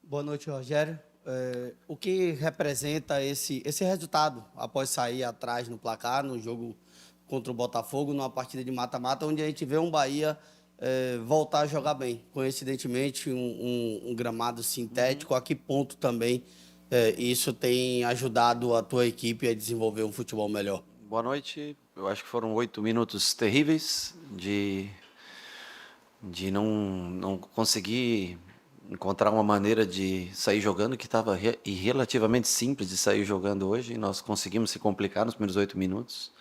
Boa noite, Rogério. O que representa esse resultado após sair atrás no placar, no jogo contra o Botafogo, numa partida de mata-mata, onde a gente vê um Bahia voltar a jogar bem? Coincidentemente, um gramado sintético, a que ponto também isso tem ajudado a tua equipe a desenvolver um futebol melhor? Boa noite. Eu acho que foram 8 minutos terríveis de não conseguir encontrar uma maneira de sair jogando que estava relativamente simples de sair jogando hoje. E nós conseguimos se complicar nos primeiros 8 minutos.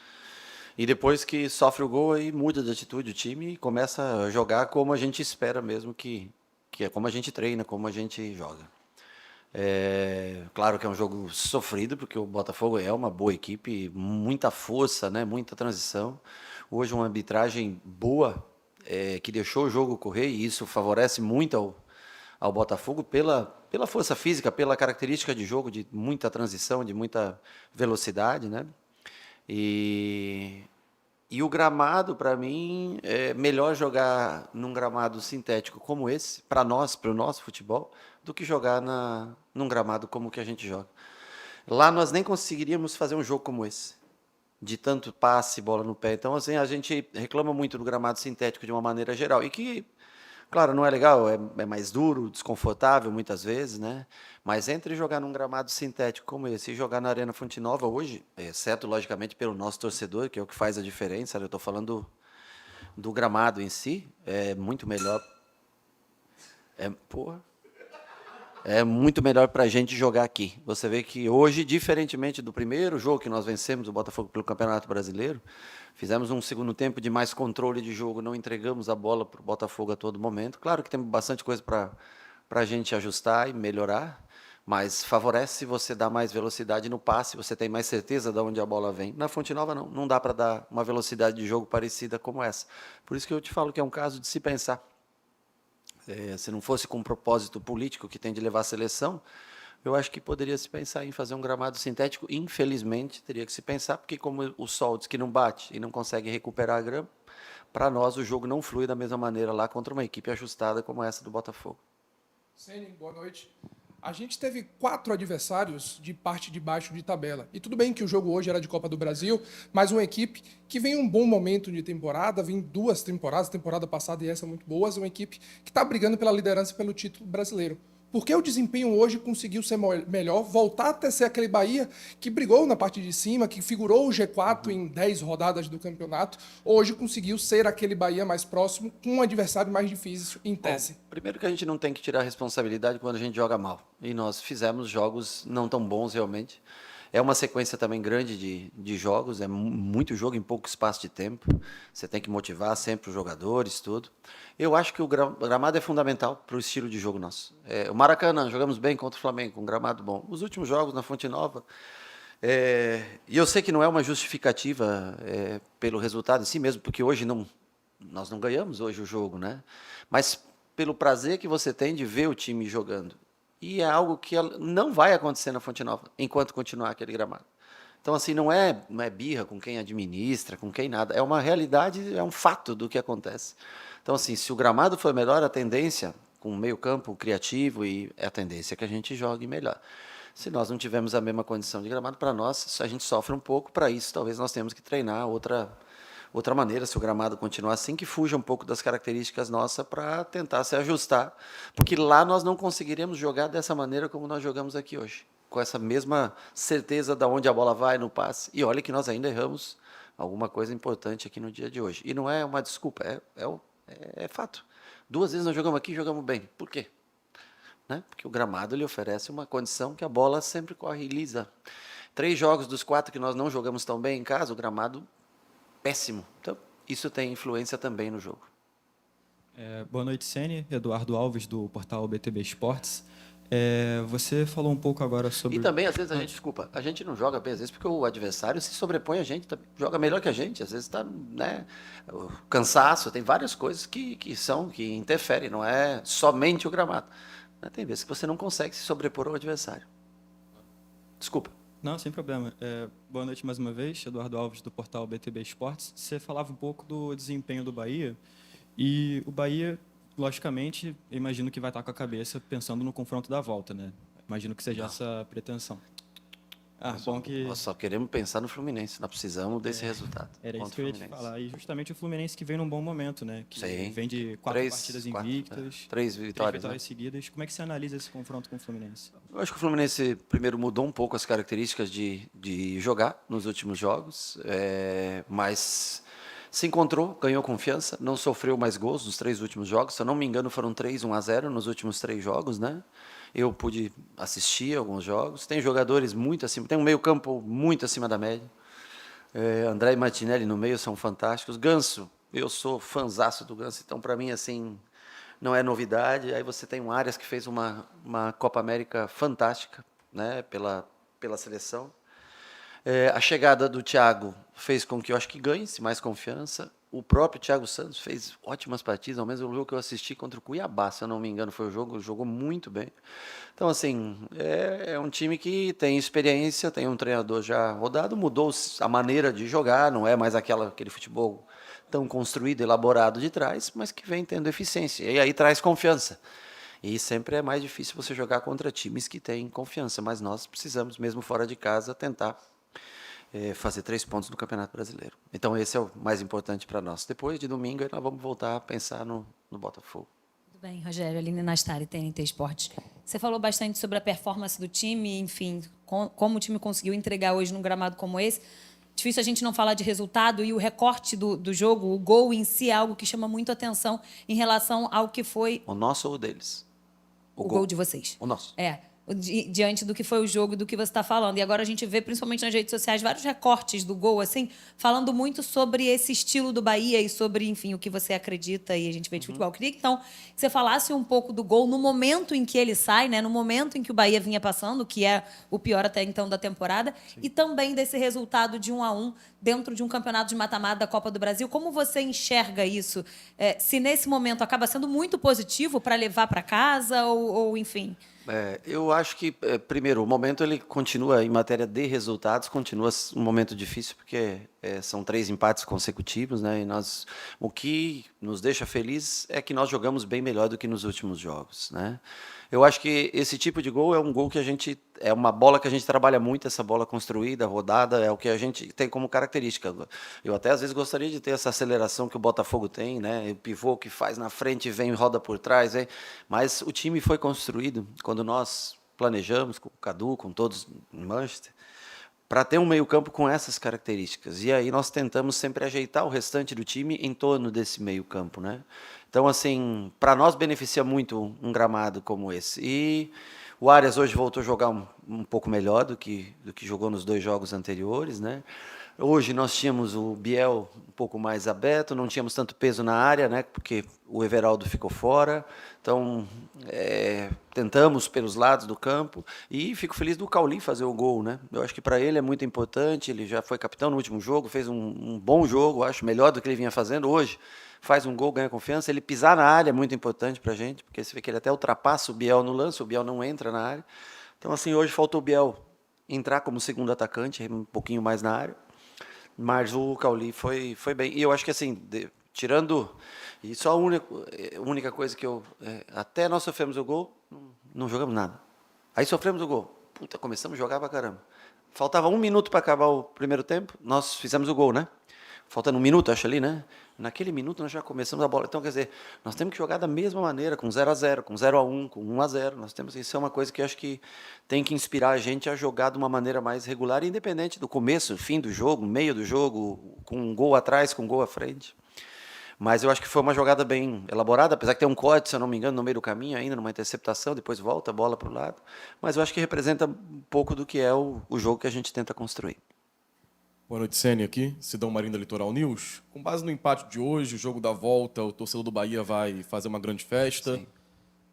E depois que sofre o gol, aí muda de atitude o time e começa a jogar como a gente espera mesmo que é como a gente treina, como a gente joga. Claro que é um jogo sofrido, porque o Botafogo é uma boa equipe, muita força, né, muita transição. Hoje uma arbitragem boa, que deixou o jogo correr, e isso favorece muito ao Botafogo pela força física, pela característica de jogo, de muita transição, de muita velocidade, né? E, e o gramado, para mim, é melhor jogar num gramado sintético como esse, para nós, para o nosso futebol, do que jogar num gramado como o que a gente joga. Lá nós nem conseguiríamos fazer um jogo como esse, de tanto passe, bola no pé. Então, assim, a gente reclama muito do gramado sintético de uma maneira geral. E que, claro, não é legal, é mais duro, desconfortável muitas vezes, né? Mas entre jogar num gramado sintético como esse e jogar na Arena Fonte Nova hoje, exceto, logicamente, pelo nosso torcedor, que é o que faz a diferença, eu estou falando do gramado em si, é muito melhor. Porra, é muito melhor para a gente jogar aqui. Você vê que hoje, diferentemente do primeiro jogo que nós vencemos o Botafogo pelo Campeonato Brasileiro, fizemos um segundo tempo de mais controle de jogo, não entregamos a bola para o Botafogo a todo momento. Claro que tem bastante coisa para a gente ajustar e melhorar, mas favorece você dar mais velocidade no passe, você tem mais certeza de onde a bola vem. Na Fonte Nova não dá para dar uma velocidade de jogo parecida como essa. Por isso que eu te falo que é um caso de se pensar. Se não fosse com um propósito político que tem de levar a seleção, eu acho que poderia se pensar em fazer um gramado sintético. Infelizmente, teria que se pensar, porque como o sol diz que não bate e não consegue recuperar a grama, para nós o jogo não flui da mesma maneira lá contra uma equipe ajustada como essa do Botafogo. Sênin, boa noite. A gente teve 4 adversários de parte de baixo de tabela. E tudo bem que o jogo hoje era de Copa do Brasil, mas uma equipe que vem um bom momento de temporada, vem 2 temporadas, temporada passada e essa muito boas, uma equipe que está brigando pela liderança e pelo título brasileiro. Por que o desempenho hoje conseguiu ser melhor, voltar até ser aquele Bahia que brigou na parte de cima, que figurou o G4 em 10 rodadas do campeonato, hoje conseguiu ser aquele Bahia mais próximo, com um adversário mais difícil em tese? Bom, primeiro que a gente não tem que tirar a responsabilidade quando a gente joga mal. E nós fizemos jogos não tão bons realmente. É uma sequência também grande de jogos, é muito jogo em pouco espaço de tempo. Você tem que motivar sempre os jogadores, tudo. Eu acho que o gramado é fundamental para o estilo de jogo nosso. O Maracanã, jogamos bem contra o Flamengo, com um gramado bom. Os últimos jogos na Fonte Nova, e eu sei que não é uma justificativa pelo resultado em si mesmo, porque hoje nós não ganhamos hoje o jogo, né? Mas pelo prazer que você tem de ver o time jogando. E é algo que não vai acontecer na Fonte Nova, enquanto continuar aquele gramado. Então, assim, não é birra com quem administra, com quem nada. É uma realidade, é um fato do que acontece. Então, assim, se o gramado for melhor, a tendência, com o meio campo criativo, e é a tendência que a gente jogue melhor. Se nós não tivermos a mesma condição de gramado, para nós, a gente sofre um pouco. Para isso, talvez nós tenhamos que treinar outra maneira, se o gramado continuar assim, que fuja um pouco das características nossas para tentar se ajustar, porque lá nós não conseguiremos jogar dessa maneira como nós jogamos aqui hoje, com essa mesma certeza de onde a bola vai no passe. E olha que nós ainda erramos alguma coisa importante aqui no dia de hoje. E não é uma desculpa, é fato. 2 vezes nós jogamos aqui e jogamos bem. Por quê? Né? Porque o gramado lhe oferece uma condição que a bola sempre corre lisa. 3 jogos dos 4 que nós não jogamos tão bem em casa, o gramado péssimo. Então, isso tem influência também no jogo. Boa noite, Sene. Eduardo Alves, do portal BTB Esportes. Você falou um pouco agora E sobre... também, às vezes, desculpa, a gente não joga bem, às vezes, porque o adversário se sobrepõe a gente, joga melhor que a gente, às vezes está, né, o cansaço, tem várias coisas que interferem, não é somente o gramado. Tem vezes que você não consegue se sobrepor ao adversário. Desculpa. Não, sem problema. Boa noite mais uma vez, Eduardo Alves, do portal BTB Esportes. Você falava um pouco do desempenho do Bahia, e o Bahia logicamente, eu imagino que vai estar com a cabeça pensando no confronto da volta, né? Imagino que seja essa a pretensão. Bom que Nós só queremos pensar no Fluminense, nós precisamos desse resultado. era isso contra que o eu ia te Fluminense. falar. E justamente o Fluminense que vem num bom momento, né? Que Sim. vem de 4 partidas invictas, 3 vitórias. vitórias seguidas. Como é que você analisa esse confronto com o Fluminense? Eu acho que o Fluminense primeiro mudou um pouco as características de jogar nos últimos jogos, mas se encontrou, ganhou confiança, não sofreu mais gols nos 3 últimos jogos. Se eu não me engano, foram 3, 1-0 nos últimos 3 jogos, né? Eu pude assistir alguns jogos. Tem jogadores muito acima, tem um meio-campo muito acima da média. André e Martinelli no meio são fantásticos. Ganso, eu sou fãzaço do Ganso, então para mim assim não é novidade. Aí você tem o Arias que fez uma Copa América fantástica, né, pela seleção. A chegada do Thiago fez com que eu acho que ganhe-se mais confiança. O próprio Thiago Santos fez ótimas partidas, ao mesmo jogo que eu assisti contra o Cuiabá, se eu não me engano, foi o jogo, jogou muito bem. Então, assim, é um time que tem experiência, tem um treinador já rodado, mudou a maneira de jogar, não é mais aquele futebol tão construído, elaborado de trás, mas que vem tendo eficiência. E aí traz confiança. E sempre é mais difícil você jogar contra times que têm confiança, mas nós precisamos, mesmo fora de casa, tentar fazer 3 pontos no Campeonato Brasileiro. Então esse é o mais importante para nós. Depois de domingo, aí nós vamos voltar a pensar no Botafogo. Tudo bem, Rogério. Aline Nastari, TNT Esportes. Você falou bastante sobre a performance do time, enfim, como o time conseguiu entregar hoje num gramado como esse. Difícil a gente não falar de resultado e o recorte do jogo, o gol em si é algo que chama muito atenção em relação ao que foi O nosso ou o deles? o gol de vocês. O nosso. Diante do que foi o jogo e do que você está falando. E agora a gente vê, principalmente nas redes sociais, vários recortes do gol, assim, falando muito sobre esse estilo do Bahia e sobre, enfim, o que você acredita e a gente vê de futebol. Eu queria, então, que você falasse um pouco do gol no momento em que ele sai, né? No momento em que o Bahia vinha passando, que é o pior até então da temporada, e também desse resultado de 1-1 dentro de um campeonato de mata-mata da Copa do Brasil. Como você enxerga isso? Se nesse momento acaba sendo muito positivo para levar para casa ou enfim... Eu acho que, primeiro, o momento ele continua, em matéria de resultados, continua um momento difícil, porque são 3 empates consecutivos, né? E o que nos deixa felizes é que nós jogamos bem melhor do que nos últimos jogos, né? Eu acho que esse tipo de gol é um gol que é uma bola que a gente trabalha muito, essa bola construída, rodada, é o que a gente tem como característica. Eu até às vezes gostaria de ter essa aceleração que o Botafogo tem, né? O pivô que faz na frente, vem e roda por trás, mas o time foi construído quando nós planejamos com o Cadu, com todos em Manchester, para ter um meio-campo com essas características. E aí nós tentamos sempre ajeitar o restante do time em torno desse meio-campo, né? Então, assim, para nós beneficia muito um gramado como esse. E o Arias hoje voltou a jogar um pouco melhor do que jogou nos 2 jogos anteriores, né? Hoje nós tínhamos o Biel um pouco mais aberto, não tínhamos tanto peso na área, né? Porque o Everaldo ficou fora. Então, tentamos pelos lados do campo e fico feliz do Cauli fazer o gol, né? Eu acho que para ele é muito importante, ele já foi capitão no último jogo, fez um bom jogo, acho melhor do que ele vinha fazendo hoje. Faz um gol, ganha confiança, ele pisar na área é muito importante para a gente, porque você vê que ele até ultrapassa o Biel no lance, o Biel não entra na área. Então, assim, hoje faltou o Biel entrar como segundo atacante, um pouquinho mais na área, mas o Cauli foi bem. E eu acho que, assim, tirando... E só a única coisa que até nós sofremos o gol, não jogamos nada. Aí sofremos o gol. Puta, começamos a jogar pra caramba. Faltava 1 minuto para acabar o primeiro tempo, nós fizemos o gol, né? Faltando 1 minuto, acho ali, né? Naquele minuto nós já começamos a bola. Então, quer dizer, nós temos que jogar da mesma maneira, com 0-0, com 0-1, com 1-0. Nós temos, isso é uma coisa que eu acho que tem que inspirar a gente a jogar de uma maneira mais regular, independente do começo, fim do jogo, meio do jogo, com um gol atrás, com um gol à frente. Mas eu acho que foi uma jogada bem elaborada, apesar que tem um corte, se eu não me engano, no meio do caminho ainda, numa interceptação, depois volta a bola para o lado. Mas eu acho que representa um pouco do que é o jogo que a gente tenta construir. Boa noite, Sene aqui, Sidão Marinho da Litoral News. Com base no empate de hoje, o jogo da volta, o torcedor do Bahia vai fazer uma grande festa. Sim.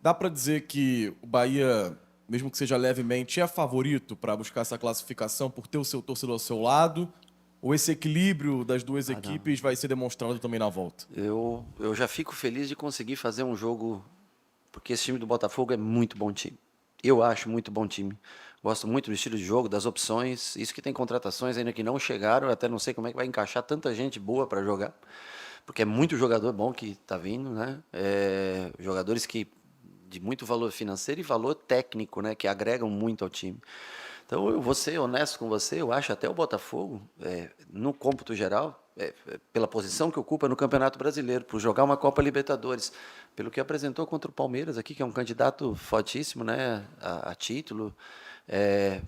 Dá para dizer que o Bahia, mesmo que seja levemente, é favorito para buscar essa classificação por ter o seu torcedor ao seu lado? Ou esse equilíbrio das duas equipes vai ser demonstrado também na volta? Eu já fico feliz de conseguir fazer um jogo, porque esse time do Botafogo é muito bom time. Eu acho muito bom time. Gosto muito do estilo de jogo, das opções. Isso que tem contratações ainda que não chegaram, eu até não sei como é que vai encaixar tanta gente boa para jogar. porque é muito jogador bom que está vindo, né? Jogadores que de muito valor financeiro e valor técnico, né? Que agregam muito ao time. Então, eu vou ser honesto com você, eu acho até o Botafogo, no cômputo geral, pela posição que ocupa no Campeonato Brasileiro, por jogar uma Copa Libertadores, pelo que apresentou contra o Palmeiras aqui, que é um candidato fortíssimo, né, a título,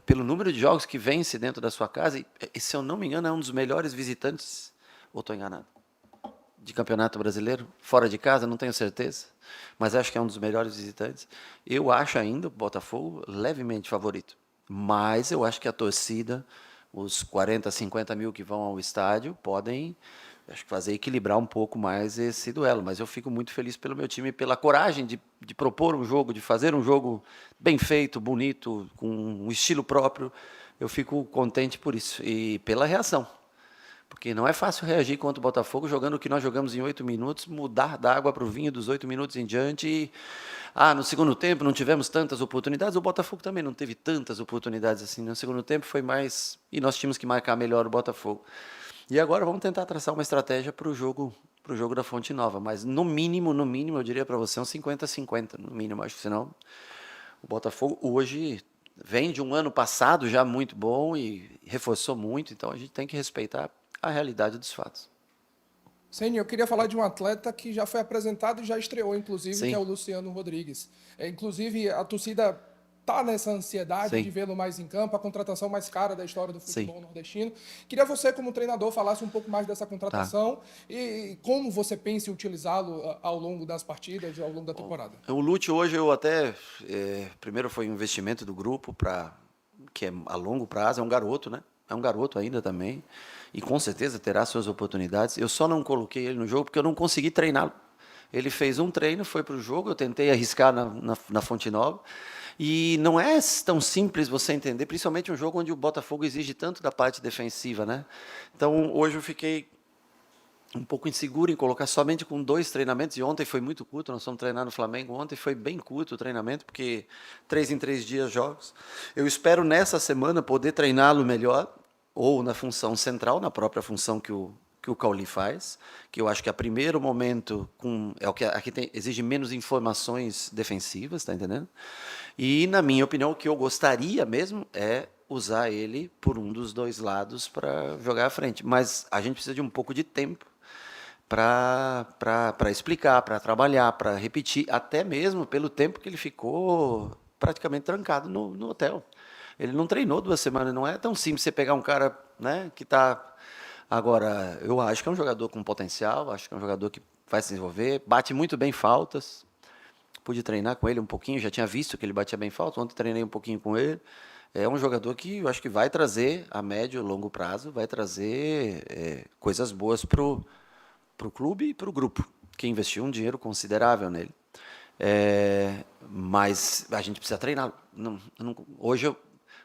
pelo número de jogos que vence dentro da sua casa, e se eu não me engano, é um dos melhores visitantes, ou estou enganado, de Campeonato Brasileiro, fora de casa, não tenho certeza, mas acho que é um dos melhores visitantes. Eu acho ainda o Botafogo levemente favorito. Mas eu acho que a torcida, os 40, 50 mil que vão ao estádio, podem fazer equilibrar um pouco mais esse duelo. Mas eu fico muito feliz pelo meu time, pela coragem de propor um jogo, de fazer um jogo bem feito, bonito, com um estilo próprio. Eu fico contente por isso. E pela reação. Porque não é fácil reagir contra o Botafogo jogando o que nós jogamos em 8 minutos, mudar da água para o vinho dos 8 minutos em diante. E, no segundo tempo não tivemos tantas oportunidades. O Botafogo também não teve tantas oportunidades assim. No segundo tempo foi mais... E nós tínhamos que marcar melhor o Botafogo. E agora vamos tentar traçar uma estratégia para o jogo da Fonte Nova. Mas no mínimo, eu diria para você, uns 50-50. No mínimo, acho que senão o Botafogo hoje... vem de um ano passado já muito bom e reforçou muito. Então a gente tem que respeitar a realidade dos fatos. Ceni, eu queria falar de um atleta que já foi apresentado e já estreou, inclusive, Sim. que é o Luciano Rodrigues. Inclusive, a torcida está nessa ansiedade Sim. de vê-lo mais em campo, a contratação mais cara da história do futebol Sim. nordestino. Queria você, como treinador, falasse um pouco mais dessa contratação e como você pensa em utilizá-lo ao longo das partidas, ao longo da temporada. O Lute hoje eu até... primeiro foi um investimento do grupo, que é a longo prazo, é um garoto, né? É um garoto ainda também, e com certeza terá suas oportunidades. Eu só não coloquei ele no jogo porque eu não consegui treiná-lo. Ele fez um treino, foi para o jogo, eu tentei arriscar na Fonte Nova, e não é tão simples você entender, principalmente um jogo onde o Botafogo exige tanto da parte defensiva, né? Então, hoje eu fiquei um pouco inseguro em colocar somente com 2 treinamentos, e ontem foi muito curto, nós fomos treinar no Flamengo, ontem foi bem curto o treinamento, porque 3 em 3 dias jogos. Eu espero nessa semana poder treiná-lo melhor, ou na função central, na própria função que o Cauli faz, que eu acho que a primeiro momento é o que aqui exige menos informações defensivas, tá entendendo? E, na minha opinião, o que eu gostaria mesmo é usar ele por um dos 2 lados para jogar à frente. Mas a gente precisa de um pouco de tempo para explicar, para trabalhar, para repetir, até mesmo pelo tempo que ele ficou praticamente trancado no hotel. Ele não treinou 2 semanas, não é tão simples você pegar um cara, né, que está... Agora, eu acho que é um jogador com potencial, acho que é um jogador que vai se desenvolver, bate muito bem faltas, pude treinar com ele um pouquinho, já tinha visto que ele batia bem falta, ontem treinei um pouquinho com ele. É um jogador que eu acho que vai trazer, a médio e longo prazo, vai trazer coisas boas para o clube e para o grupo, que investiu um dinheiro considerável nele. Mas a gente precisa treinar. Hoje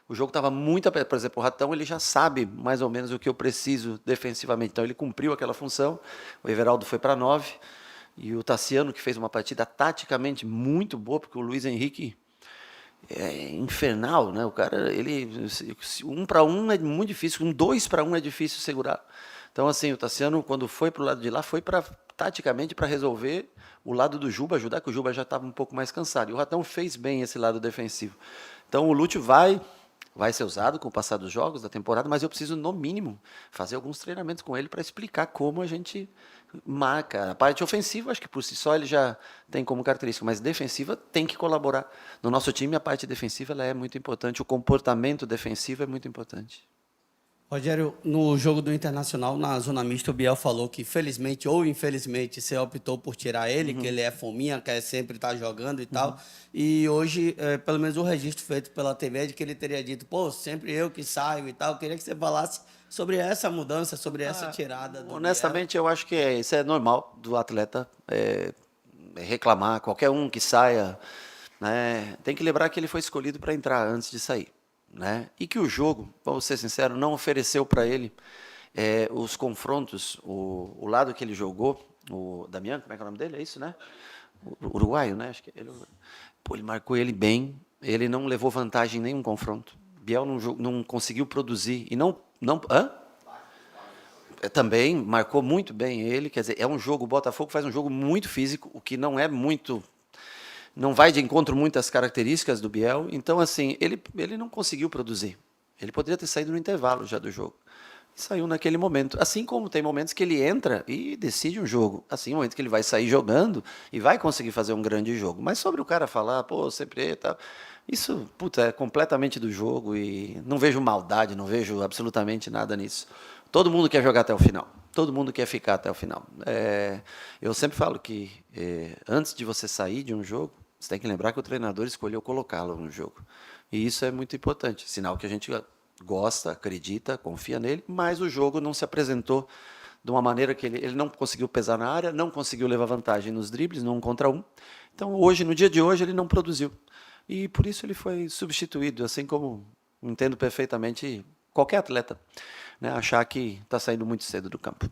o jogo estava muito apertado. Por exemplo, o Ratão ele já sabe mais ou menos o que eu preciso defensivamente. Então ele cumpriu aquela função. O Everaldo foi para 9. E o Tassiano, que fez uma partida taticamente muito boa, porque o Luiz Henrique é infernal, né? O cara, ele 1 para 1 é muito difícil, 2 para 1 é difícil segurar. Então, assim, o Tassiano, quando foi para o lado de lá, foi taticamente para resolver o lado do Juba, ajudar, que o Juba já estava um pouco mais cansado. E o Ratão fez bem esse lado defensivo. Então, o Lúcio vai ser usado com o passar dos jogos da temporada, mas eu preciso, no mínimo, fazer alguns treinamentos com ele para explicar como a gente marca. A parte ofensiva, acho que por si só ele já tem como característica, mas defensiva tem que colaborar. No nosso time, a parte defensiva ela é muito importante, o comportamento defensivo é muito importante. Rogério, no jogo do Internacional, na zona mista, o Biel falou que, felizmente ou infelizmente, você optou por tirar ele, que ele é fominha, quer sempre estar jogando e tal. E hoje, pelo menos o registro feito pela TV é de que ele teria dito, pô, sempre eu que saio e tal. Eu queria que você falasse sobre essa mudança, sobre essa tirada do honestamente, eu acho que isso é normal do atleta reclamar, qualquer um que saia, né? Tem que lembrar que ele foi escolhido para entrar antes de sair. Né? E que o jogo, vamos ser sinceros, não ofereceu para ele os confrontos, o lado que ele jogou, o Damião, como é que é o nome dele? É isso, né? O uruguaio, né? Acho que ele marcou ele bem, ele não levou vantagem em nenhum confronto. Biel não conseguiu produzir e não também marcou muito bem ele, quer dizer, é um jogo, o Botafogo faz um jogo muito físico, o que não é muito, não vai de encontro muitas características do Biel, então assim, ele não conseguiu produzir. Ele poderia ter saído no intervalo já do jogo. E saiu naquele momento. Assim como tem momentos que ele entra e decide um jogo. Assim, momentos que ele vai sair jogando e vai conseguir fazer um grande jogo. Mas sobre o cara falar, pô, sempre tal, isso, puta, é completamente do jogo e não vejo maldade, não vejo absolutamente nada nisso. Todo mundo quer jogar até o final. Todo mundo quer ficar até o final. Eu sempre falo que antes de você sair de um jogo, você tem que lembrar que o treinador escolheu colocá-lo no jogo. E isso é muito importante. Sinal que a gente gosta, acredita, confia nele, mas o jogo não se apresentou de uma maneira que ele não conseguiu pesar na área, não conseguiu levar vantagem nos dribles, no 1 contra 1. Então, hoje, no dia de hoje, ele não produziu. E por isso ele foi substituído, assim como entendo perfeitamente qualquer atleta, né, achar que está saindo muito cedo do campo.